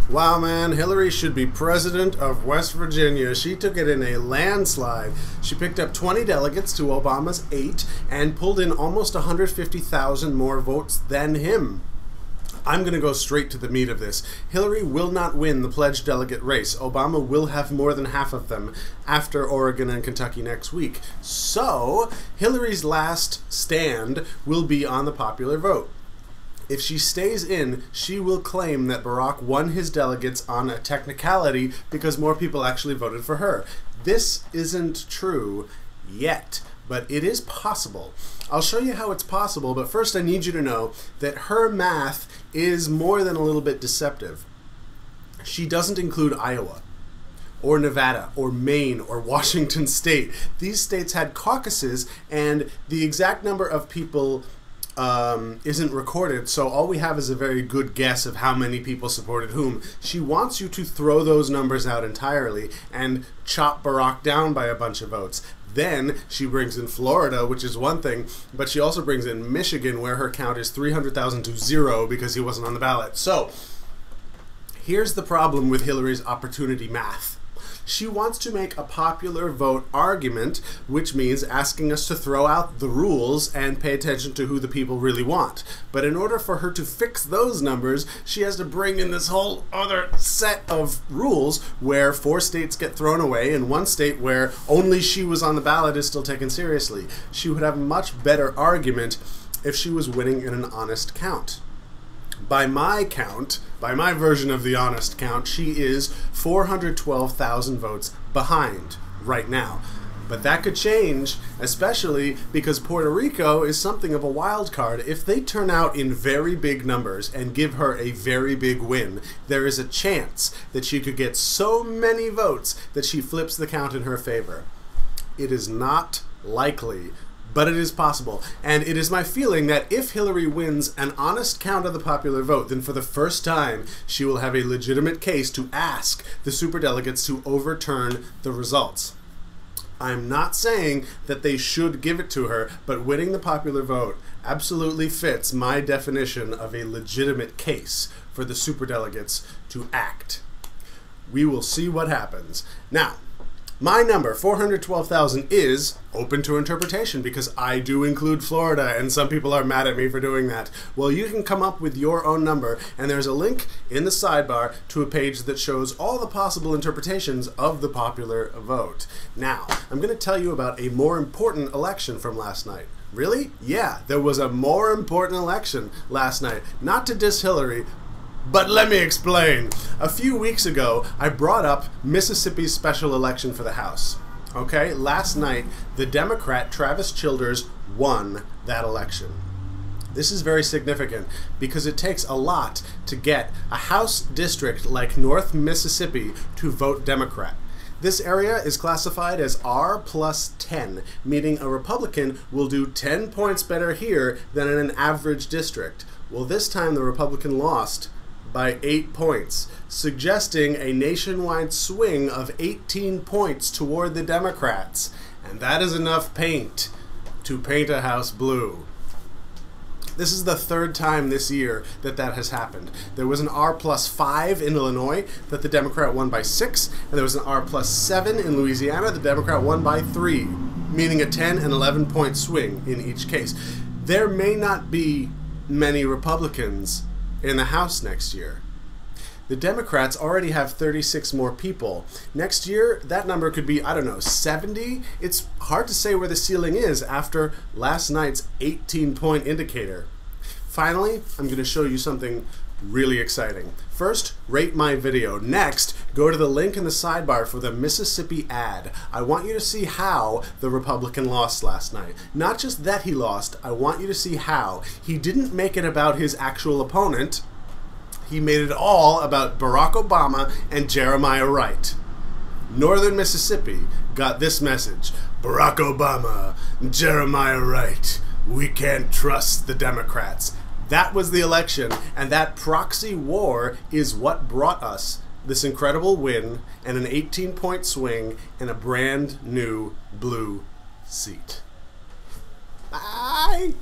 Wow, man, Hillary should be president of West Virginia. She took it in a landslide. She picked up 20 delegates to Obama's 8 and pulled in almost 150,000 more votes than him. I'm going to go straight to the meat of this. Hillary will not win the pledged delegate race. Obama will have more than half of them after Oregon and Kentucky next week. So, Hillary's last stand will be on the popular vote. If she stays in, she will claim that Barack won his delegates on a technicality because more people actually voted for her. This isn't true yet, but it is possible. I'll show you how it's possible, but first I need you to know that her math is more than a little bit deceptive. She doesn't include Iowa, or Nevada, or Maine, or Washington State. These states had caucuses, and the exact number of people isn't recorded, so all we have is a very good guess of how many people supported whom. She wants you to throw those numbers out entirely and chop Barack down by a bunch of votes. Then she brings in Florida, which is one thing, but she also brings in Michigan, where her count is 300,000 to 0 because he wasn't on the ballot. So here's the problem with Hillary's opportunity math. She wants to make a popular vote argument, which means asking us to throw out the rules and pay attention to who the people really want. But in order for her to fix those numbers, she has to bring in this whole other set of rules where 4 states get thrown away and 1 state where only she was on the ballot is still taken seriously. She would have a much better argument if she was winning in an honest count. By my count, by my version of the honest count, she is 412,000 votes behind right now. But that could change, especially because Puerto Rico is something of a wild card. If they turn out in very big numbers and give her a very big win, there is a chance that she could get so many votes that she flips the count in her favor. It is not likely, but it is possible. And it is my feeling that if Hillary wins an honest count of the popular vote, then for the first time, she will have a legitimate case to ask the superdelegates to overturn the results. I'm not saying that they should give it to her, but winning the popular vote absolutely fits my definition of a legitimate case for the superdelegates to act. We will see what happens. Now, my number, 412,000, is open to interpretation because I do include Florida, and some people are mad at me for doing that. Well, you can come up with your own number, and there's a link in the sidebar to a page that shows all the possible interpretations of the popular vote. Now, I'm going to tell you about a more important election from last night. Really? Yeah, there was a more important election last night. Not to diss Hillary, but let me explain. A few weeks ago, I brought up Mississippi's special election for the House. Okay, last night, the Democrat Travis Childers won that election. This is very significant because it takes a lot to get a House district like North Mississippi to vote Democrat. This area is classified as R+10, meaning a Republican will do 10 points better here than in an average district. Well, this time the Republican lost by 8 points, suggesting a nationwide swing of 18 points toward the Democrats. And that is enough paint to paint a house blue. This is the 3rd time this year that that has happened. There was an R+5 in Illinois that the Democrat won by 6, and there was an R+7 in Louisiana. The Democrat won by 3, meaning a 10 and 11 point swing in each case. There may not be many Republicans in the House next year. The Democrats already have 36 more people. Next year, that number could be, I don't know, 70? It's hard to say where the ceiling is after last night's 18-point indicator. Finally, I'm going to show you something really exciting. First, rate my video. Next, go to the link in the sidebar for the Mississippi ad. I want you to see how the Republican lost last night. Not just that he lost, I want you to see how. He didn't make it about his actual opponent. He made it all about Barack Obama and Jeremiah Wright. Northern Mississippi got this message: Barack Obama, Jeremiah Wright, we can't trust the Democrats. That was the election, and that proxy war is what brought us this incredible win and an 18-point swing and a brand new blue seat. Bye!